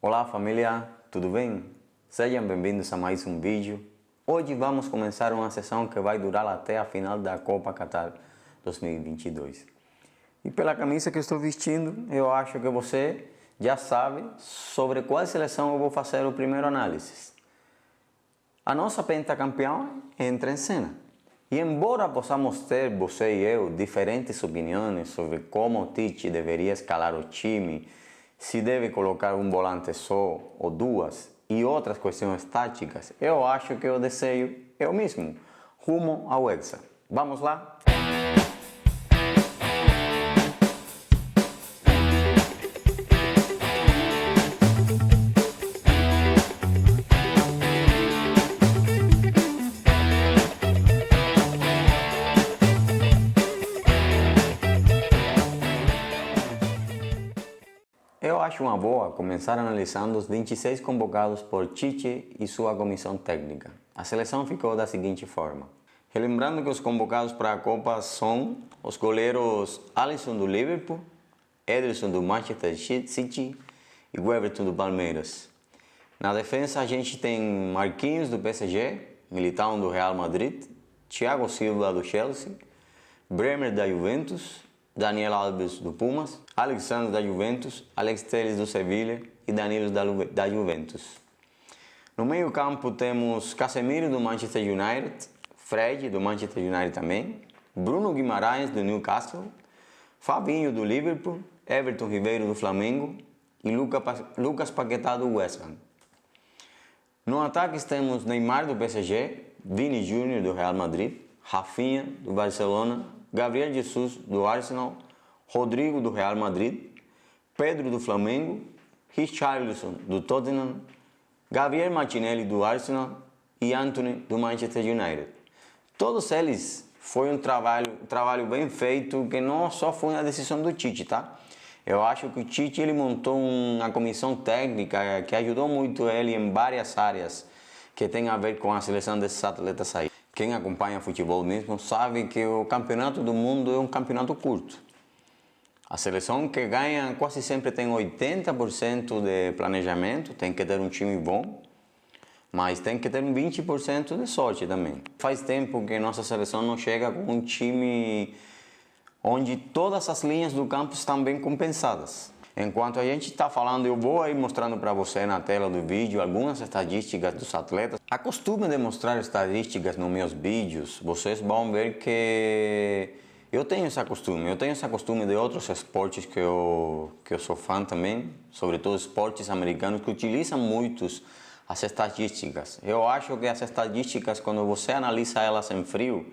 Olá família, tudo bem? Sejam bem-vindos a mais um vídeo. Hoje vamos começar uma sessão que vai durar até a final da Copa Qatar 2022. E pela camisa que estou vestindo, eu acho que você já sabe sobre qual seleção eu vou fazer o primeiro análise. A nossa pentacampeã entra em cena. E embora possamos ter, você e eu, diferentes opiniões sobre como o Tite deveria escalar o time, se deve colocar um volante só ou duas e outras questões táticas, eu acho que o desejo é o mesmo, rumo ao Hexa. Vamos lá? Eu acho uma boa começar analisando os 26 convocados por Tite e sua comissão técnica. A seleção ficou da seguinte forma. Relembrando que os convocados para a Copa são os goleiros Alisson do Liverpool, Ederson do Manchester City e Everton do Palmeiras. Na defesa a gente tem Marquinhos do PSG, Militão do Real Madrid, Thiago Silva do Chelsea, Bremer da Juventus, Daniel Alves do Pumas, Alexandre da Juventus, Alex Telles do Sevilla e Danilo da Juventus. No meio campo temos Casemiro do Manchester United, Fred do Manchester United também, Bruno Guimarães do Newcastle, Fabinho do Liverpool, Everton Ribeiro do Flamengo e Lucas Paquetá do West Ham. No ataque temos Neymar do PSG, Vini Júnior do Real Madrid, Rafinha do Barcelona, Gabriel Jesus do Arsenal, Rodrigo do Real Madrid, Pedro do Flamengo, Richarlison do Tottenham, Gabriel Martinelli do Arsenal e Antony do Manchester United. Todos eles foi um trabalho bem feito, que não só foi a decisão do Tite, tá? Eu acho que o Tite ele montou uma comissão técnica que ajudou muito ele em várias áreas que tem a ver com a seleção desses atletas aí. Quem acompanha futebol mesmo sabe que o campeonato do mundo é um campeonato curto. A seleção que ganha quase sempre tem 80% de planejamento, tem que ter um time bom, mas tem que ter um 20% de sorte também. Faz tempo que nossa seleção não chega com um time onde todas as linhas do campo estão bem compensadas. Enquanto a gente está falando, eu vou aí mostrando para você na tela do vídeo algumas estatísticas dos atletas. Acostume de mostrar estatísticas nos meus vídeos, vocês vão ver que eu tenho esse costume de outros esportes que eu sou fã também, sobretudo esportes americanos que utilizam muito as estatísticas. Eu acho que as estatísticas, quando você analisa elas em frio,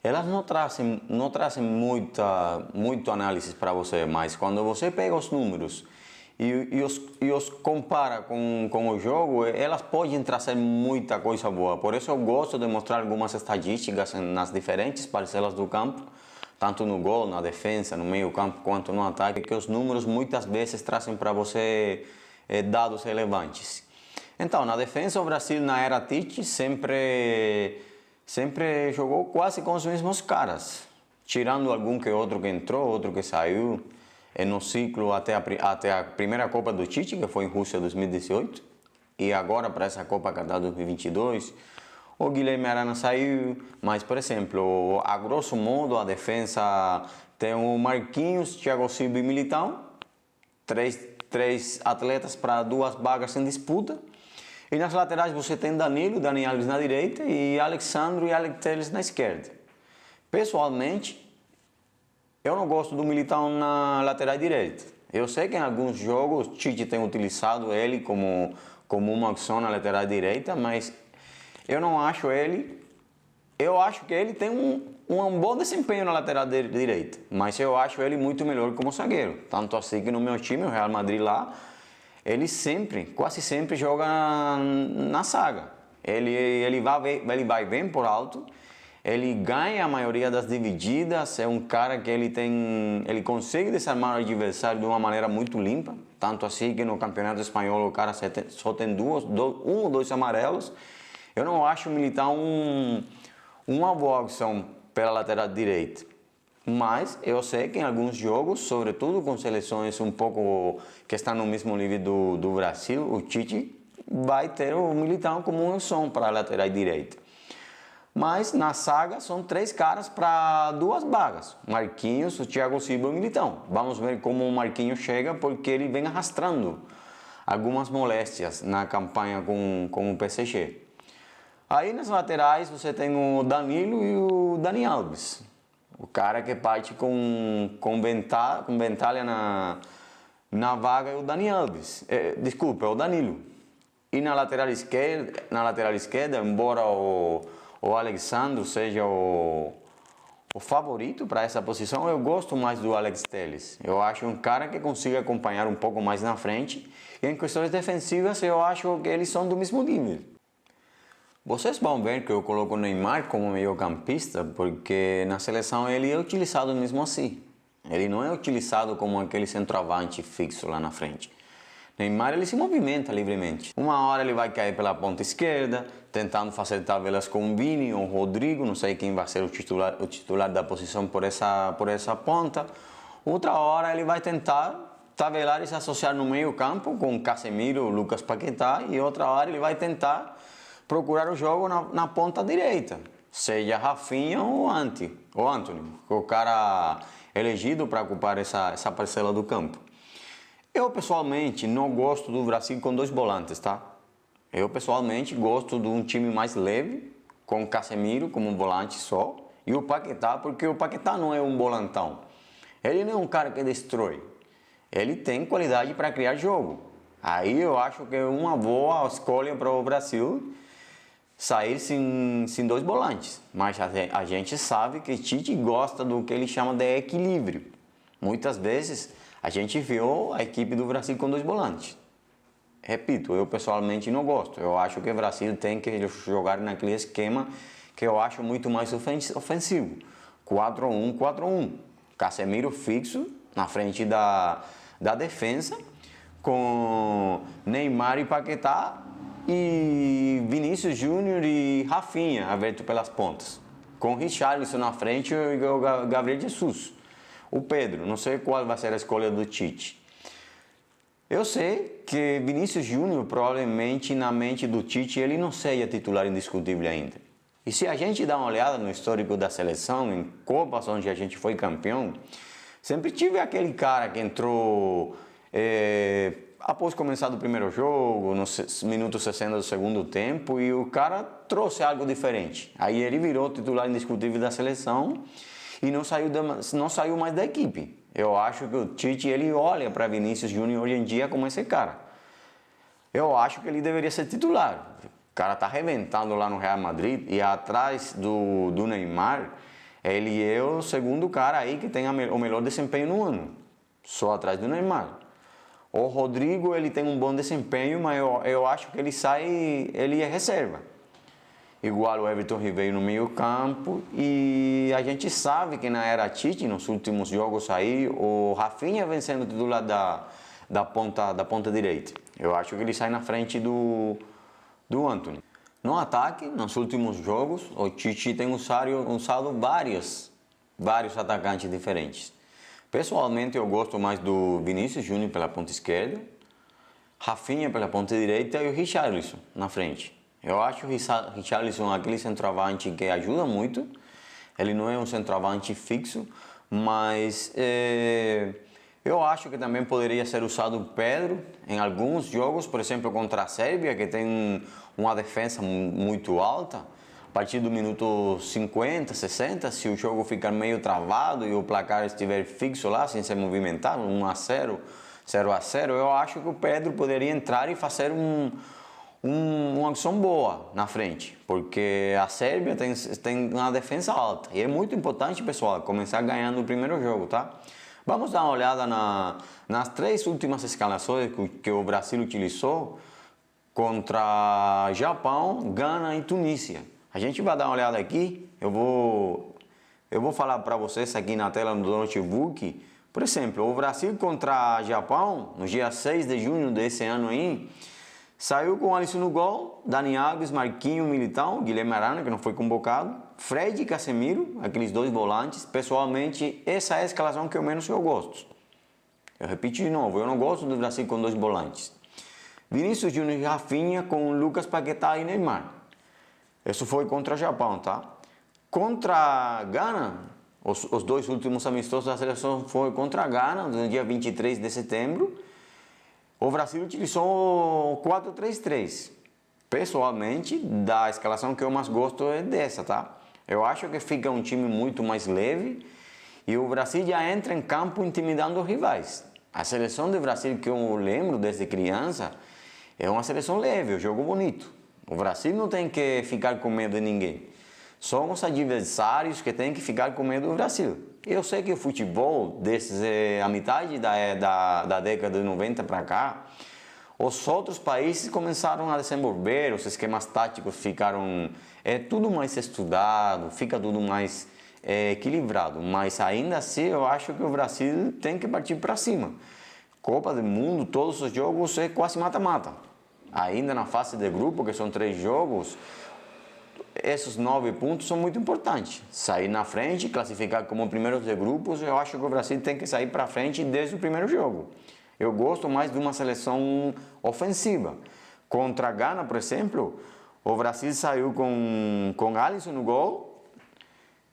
elas não trazem muito análise para você, mas quando você pega os números e os compara com o jogo, elas podem trazer muita coisa boa. Por isso eu gosto de mostrar algumas estatísticas nas diferentes parcelas do campo, tanto no gol, na defesa, no meio campo, quanto no ataque, que os números muitas vezes trazem para você dados relevantes. Então, na defesa, o Brasil na era Tite sempre jogou quase com os mesmos caras, tirando algum que outro que entrou, outro que saiu no ciclo até a primeira Copa do Tite, que foi em Rússia 2018, e agora para essa Copa Qatar 2022, o Guilherme Arana saiu, mas, por exemplo, a grosso modo, a defesa tem o Marquinhos, Thiago Silva e Militão, três atletas para duas vagas em disputa. E nas laterais você tem Danilo, Dani Alves na direita e Alexandre e Alex Telles na esquerda. Pessoalmente, eu não gosto do Militão na lateral direita. Eu sei que em alguns jogos Tite tem utilizado ele como uma opção na lateral direita, mas eu não acho ele. Eu acho que ele tem um bom desempenho na lateral direita, mas eu acho ele muito melhor como zagueiro. Tanto assim que no meu time, o Real Madrid lá, ele quase sempre joga na zaga. Ele vai bem por alto, ele ganha a maioria das divididas, é um cara que ele consegue desarmar o adversário de uma maneira muito limpa, tanto assim que no Campeonato Espanhol o cara só tem um ou dois amarelos. Eu não acho o Militão uma boa opção pela lateral direita. Mas eu sei que em alguns jogos, sobretudo com seleções um pouco que estão no mesmo nível do Brasil, o Tite vai ter o Militão como uma opção para a lateral direita. Mas na saga são 3 caras para 2 vagas, Marquinhos, o Thiago Silva e o Militão. Vamos ver como o Marquinhos chega, porque ele vem arrastando algumas moléstias na campanha com o PSG. Aí nas laterais você tem o Danilo e o Dani Alves. O cara que parte com Ventalha na vaga é o Dani Alves. Desculpa, é o Danilo. E na lateral esquerda, embora o Alexandre seja o favorito para essa posição, eu gosto mais do Alex Telles. Eu acho um cara que consiga acompanhar um pouco mais na frente. E em questões defensivas, eu acho que eles são do mesmo nível. Vocês vão ver que eu coloco o Neymar como meio-campista, porque na seleção ele é utilizado mesmo assim. Ele não é utilizado como aquele centroavante fixo lá na frente. Neymar ele se movimenta livremente. Uma hora ele vai cair pela ponta esquerda, tentando fazer tabelas com o Vini ou o Rodrigo, não sei quem vai ser o titular da posição por essa ponta. Outra hora ele vai tentar tabelar e se associar no meio campo com Casemiro ou Lucas Paquetá, e outra hora ele vai tentar procurar o jogo na ponta direita, seja Rafinha ou Antony, o cara elegido para ocupar essa parcela do campo. Eu pessoalmente não gosto do Brasil com 2 volantes, tá? Eu pessoalmente gosto de um time mais leve, com Casemiro como um volante só, e o Paquetá, porque o Paquetá não é um volantão. Ele não é um cara que destrói. Ele tem qualidade para criar jogo. Aí eu acho que é uma boa escolha para o Brasil sair sem 2 volantes. Mas a gente sabe que Tite gosta do que ele chama de equilíbrio. Muitas vezes a gente viu a equipe do Brasil com 2 volantes. Repito, eu pessoalmente não gosto. Eu acho que o Brasil tem que jogar naquele esquema que eu acho muito mais ofensivo. 4-1, 4-1. Casemiro fixo na frente da defesa, com Neymar e Paquetá e Vinícius Júnior e Rafinha aberto pelas pontas. Com Richarlison na frente e o Gabriel Jesus. O Pedro, não sei qual vai ser a escolha do Tite. Eu sei que Vinícius Júnior, provavelmente na mente do Tite, ele não seja titular indiscutível ainda. E se a gente dá uma olhada no histórico da seleção, em Copas onde a gente foi campeão, sempre tive aquele cara que entrou após começar do primeiro jogo, nos minutos 60 do segundo tempo, e o cara trouxe algo diferente. Aí ele virou titular indiscutível da seleção e não saiu mais da equipe. Eu acho que o Tite ele olha para Vinícius Júnior hoje em dia como esse cara. Eu acho que ele deveria ser titular. O cara está arrebentando lá no Real Madrid e atrás do Neymar, ele é o segundo cara aí que tem o melhor desempenho no ano, só atrás do Neymar. O Rodrigo ele tem um bom desempenho, mas eu acho que ele é reserva. Igual o Everton Ribeiro no meio campo, e a gente sabe que na era Tite, nos últimos jogos aí, o Rafinha vem sendo titular da ponta direita. Eu acho que ele sai na frente do Antony. No ataque, nos últimos jogos, o Tite tem usado vários atacantes diferentes. Pessoalmente, eu gosto mais do Vinícius Júnior pela ponta esquerda, Rafinha pela ponta direita e o Richarlison na frente. Eu acho o Richarlison aquele centroavante que ajuda muito. Ele não é um centroavante fixo, mas eu acho que também poderia ser usado o Pedro em alguns jogos, por exemplo, contra a Sérvia, que tem uma defesa muito alta. A partir do minuto 50, 60, se o jogo ficar meio travado e o placar estiver fixo lá, sem se movimentar, 1-0, 0-0, eu acho que o Pedro poderia entrar e fazer uma ação boa na frente, porque a Sérvia tem uma defesa alta e é muito importante, pessoal, começar ganhando o primeiro jogo, tá? Vamos dar uma olhada nas 3 últimas escalações que o Brasil utilizou contra Japão, Gana e Tunísia. A gente vai dar uma olhada aqui, eu vou falar para vocês aqui na tela do notebook. Por exemplo, o Brasil contra Japão, no dia 6 de junho desse ano aí, Saiu com Alisson no gol, Dani Alves, Marquinhos, Militão, Guilherme Arana, que não foi convocado, Fred e Casemiro, aqueles dois volantes. Pessoalmente, essa é a escalação que eu menos gosto. Eu repito de novo, eu não gosto do Brasil com dois volantes. Vinícius Júnior e Rafinha com Lucas Paquetá e Neymar. Isso foi contra o Japão, tá? Contra a Gana, os dois últimos amistosos da seleção foi contra a Gana, no dia 23 de setembro. O Brasil utilizou 4-3-3. Pessoalmente, da escalação que eu mais gosto é dessa, tá? Eu acho que fica um time muito mais leve e o Brasil já entra em campo intimidando os rivais. A seleção do Brasil que eu lembro desde criança é uma seleção leve, um jogo bonito. O Brasil não tem que ficar com medo de ninguém. São os adversários que têm que ficar com medo do Brasil. Eu sei que o futebol, desde a metade da década de 90 para cá, os outros países começaram a desenvolver, os esquemas táticos ficaram tudo mais estudado, fica tudo mais equilibrado. Mas ainda assim eu acho que o Brasil tem que partir para cima. Copa do Mundo, todos os jogos é quase mata-mata. Ainda na fase de grupo, que são 3 jogos, esses 9 pontos são muito importantes. Sair na frente, classificar como primeiros de grupos, eu acho que o Brasil tem que sair para frente desde o primeiro jogo. Eu gosto mais de uma seleção ofensiva. Contra a Gana, por exemplo, o Brasil saiu com Alisson no gol,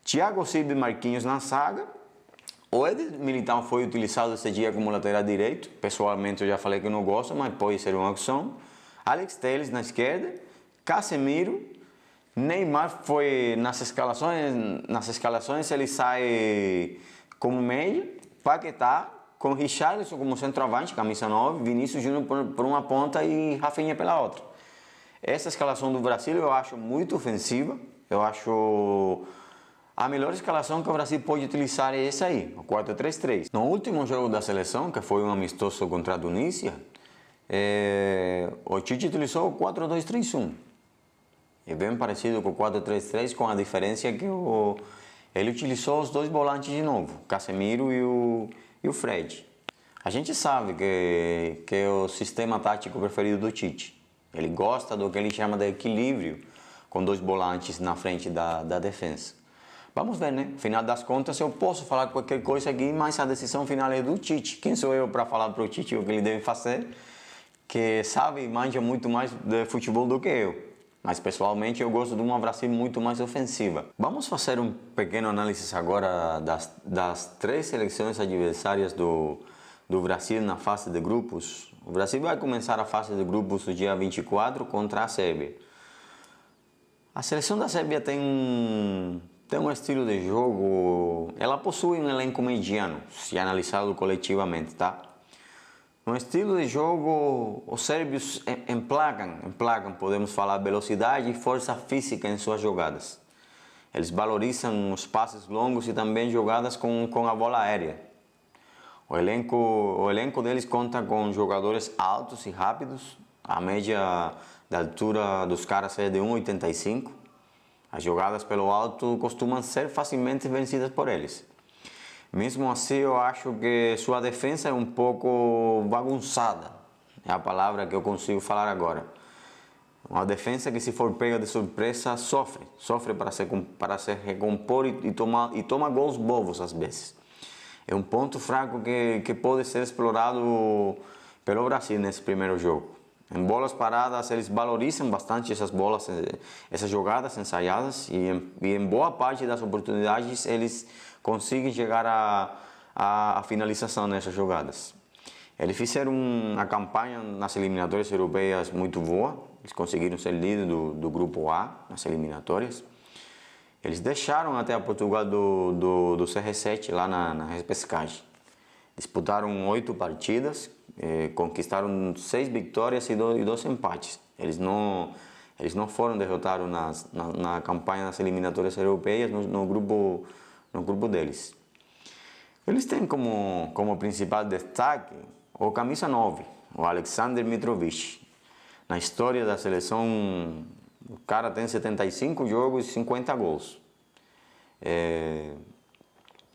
Thiago Silva e Marquinhos na zaga. O Éder Militão foi utilizado esse dia como lateral direito. Pessoalmente eu já falei que eu não gosto, mas pode ser uma opção. Alex Telles na esquerda, Casemiro, Neymar foi nas escalações ele sai como meio, Paquetá com Richarlison como centroavante, camisa 9, Vinícius Júnior por uma ponta e Rafinha pela outra. Essa escalação do Brasil eu acho muito ofensiva, eu acho a melhor escalação que o Brasil pode utilizar é essa aí, o 4-3-3. No último jogo da seleção, que foi um amistoso contra a Tunísia, o Tite utilizou o 4-2-3-1. É bem parecido com o 4-3-3, com a diferença que ele utilizou os dois volantes de novo, Casemiro e o Fred. A gente sabe que é o sistema tático preferido do Tite. Ele gosta do que ele chama de equilíbrio, com dois volantes na frente da defesa. Vamos ver, né? Final das contas, eu posso falar qualquer coisa aqui, mas a decisão final é do Tite. Quem sou eu para falar para o Tite o que ele deve fazer? Que sabe e manja muito mais de futebol do que eu. Mas pessoalmente eu gosto de uma Brasil muito mais ofensiva. Vamos fazer um pequeno análise agora das 3 seleções adversárias do Brasil na fase de grupos. O Brasil vai começar a fase de grupos no dia 24 contra a Sérvia. A seleção da Sérvia tem um estilo de jogo, ela possui um elenco mediano, se analisado coletivamente, tá? No estilo de jogo, os sérvios emplacam, podemos falar, velocidade e força física em suas jogadas. Eles valorizam os passes longos e também jogadas com a bola aérea. O elenco deles conta com jogadores altos e rápidos. A média da altura dos caras é de 1,85. As jogadas pelo alto costumam ser facilmente vencidas por eles. Mesmo assim, eu acho que sua defesa é um pouco bagunçada. É a palavra que eu consigo falar agora. Uma defesa que, se for pega de surpresa, sofre para se recompor e toma gols bobos às vezes. É um ponto fraco que pode ser explorado pelo Brasil nesse primeiro jogo. Em bolas paradas, eles valorizam bastante essas jogadas ensaiadas e em boa parte das oportunidades eles conseguem chegar à finalização nessas jogadas. Eles fizeram uma campanha nas eliminatórias europeias muito boa. Eles conseguiram ser líder do grupo A nas eliminatórias. Eles deixaram até a Portugal do CR7 lá na repescagem. Disputaram 8 partidas, conquistaram 6 vitórias e 2 empates. Eles não foram derrotados na campanha das eliminatórias europeias no grupo deles. Eles têm como principal destaque o camisa 9, o Alexander Mitrovic. Na história da seleção, o cara tem 75 jogos e 50 gols.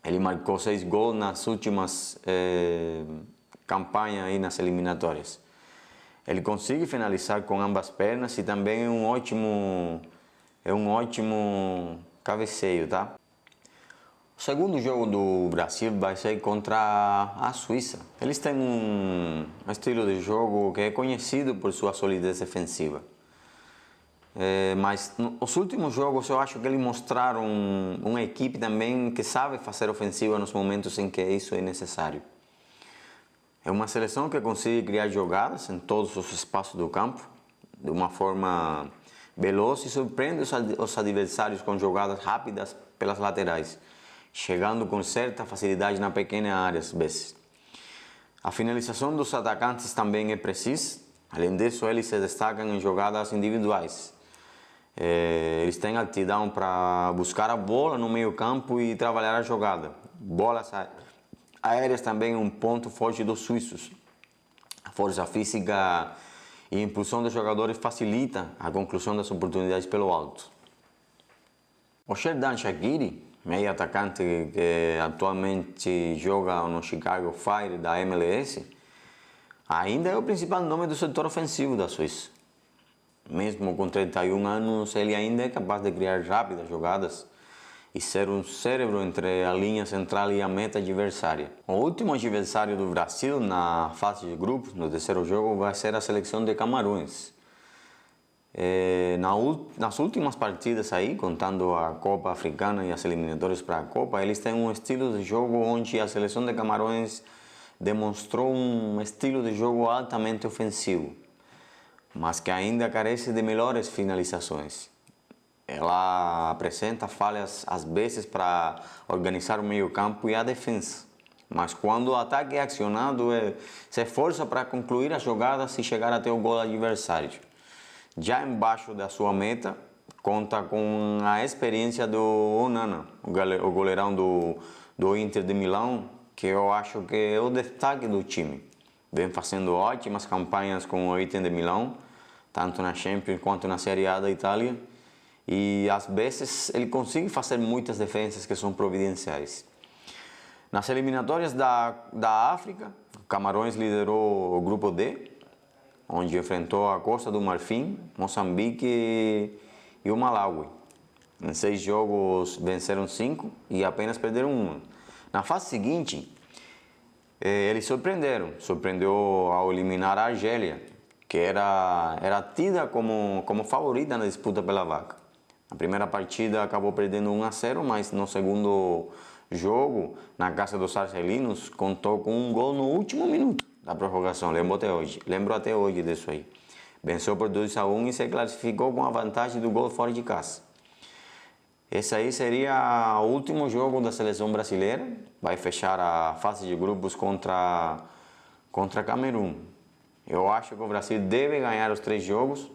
Ele marcou 6 gols nas últimas campanhas aí nas eliminatórias. Ele consegue finalizar com ambas pernas e também é um ótimo cabeceio, tá? O segundo jogo do Brasil vai ser contra a Suíça. Eles têm um estilo de jogo que é conhecido por sua solidez defensiva. Mas nos últimos jogos eu acho que eles mostraram uma equipe também que sabe fazer ofensiva nos momentos em que isso é necessário. É uma seleção que consegue criar jogadas em todos os espaços do campo de uma forma veloz e surpreende os adversários com jogadas rápidas pelas laterais, chegando com certa facilidade na pequena área às vezes. A finalização dos atacantes também é precisa. Além disso, eles se destacam em jogadas individuais. Eles têm aptidão para buscar a bola no meio campo e trabalhar a jogada. Bolas aéreas também é um ponto forte dos suíços. A força física e a impulsão dos jogadores facilita a conclusão das oportunidades pelo alto. O Xherdan Shaqiri, meio atacante que atualmente joga no Chicago Fire da MLS, ainda é o principal nome do setor ofensivo da Suíça. Mesmo com 31 anos, ele ainda é capaz de criar rápidas jogadas e ser um cérebro entre a linha central e a meta adversária. O último adversário do Brasil na fase de grupos, no terceiro jogo, vai ser a seleção de Camarões. Nas últimas partidas aí, contando a Copa Africana e as eliminatórias para a Copa, eles têm um estilo de jogo onde a seleção de Camarões demonstrou um estilo de jogo altamente ofensivo, mas que ainda carece de melhores finalizações. Ela apresenta falhas às vezes para organizar o meio-campo e a defesa, mas quando o ataque é acionado, se esforça para concluir as jogadas e chegar até o gol adversário. Já embaixo da sua meta, conta com a experiência do Onana, o goleirão do Inter de Milão, que eu acho que é o destaque do time. Vem fazendo ótimas campanhas com o Inter de Milão, tanto na Champions quanto na Série A da Itália. E às vezes ele consegue fazer muitas defesas que são providenciais. Nas eliminatórias da África, Camarões liderou o grupo D, onde enfrentou a Costa do Marfim, Moçambique e o Malawi. Em 6 jogos venceram 5 e apenas perderam 1. Na fase seguinte, eles surpreendeu ao eliminar a Argélia, que era tida como favorita na disputa pela vaga. A primeira partida acabou perdendo 1-0, mas no segundo jogo, na casa dos argelinos, contou com um gol no último minuto da prorrogação. Lembro até hoje disso aí. Venceu por 2-1 e se classificou com a vantagem do gol fora de casa. Esse aí seria o último jogo da seleção brasileira. Vai fechar a fase de grupos contra Camerun. Eu acho que o Brasil deve ganhar os 3 jogos.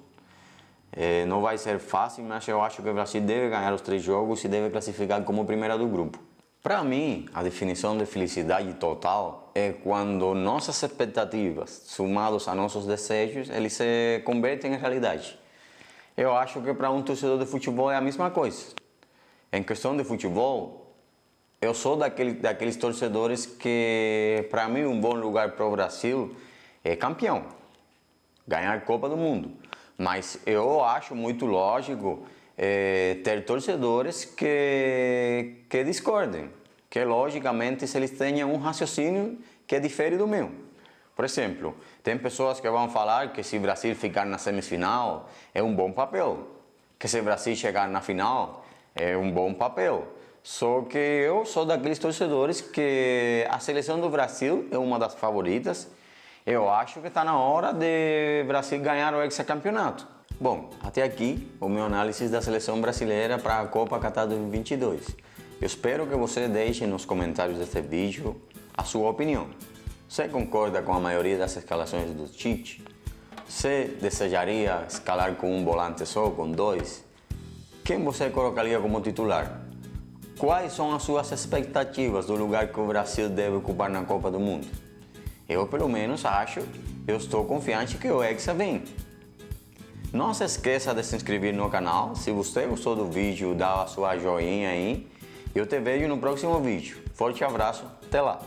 Não vai ser fácil, mas eu acho que o Brasil deve ganhar os 3 jogos e deve classificar como primeira do grupo. Para mim, a definição de felicidade total é quando nossas expectativas, somados a nossos desejos, eles se convertem em realidade. Eu acho que para um torcedor de futebol é a mesma coisa. Em questão de futebol, eu sou daqueles torcedores que, para mim, um bom lugar para o Brasil é campeão, ganhar Copa do Mundo. Mas eu acho muito lógico ter torcedores que discordem, que logicamente se eles tenham um raciocínio que difere do meu. Por exemplo, tem pessoas que vão falar que se o Brasil ficar na semifinal é um bom papel, que se o Brasil chegar na final é um bom papel. Só que eu sou daqueles torcedores que a seleção do Brasil é uma das favoritas. Eu acho que está na hora de Brasil ganhar o hexacampeonato. Bom, até aqui o meu análise da seleção brasileira para a Copa Qatar 2022. Eu espero que você deixe nos comentários deste vídeo a sua opinião. Você concorda com a maioria das escalações do Tite? Você desejaria escalar com um volante só, com 2? Quem você colocaria como titular? Quais são as suas expectativas do lugar que o Brasil deve ocupar na Copa do Mundo? Eu, pelo menos, eu estou confiante que o Hexa vem. Não se esqueça de se inscrever no canal. Se você gostou do vídeo, dá a sua joinha aí. Eu te vejo no próximo vídeo. Forte abraço, até lá!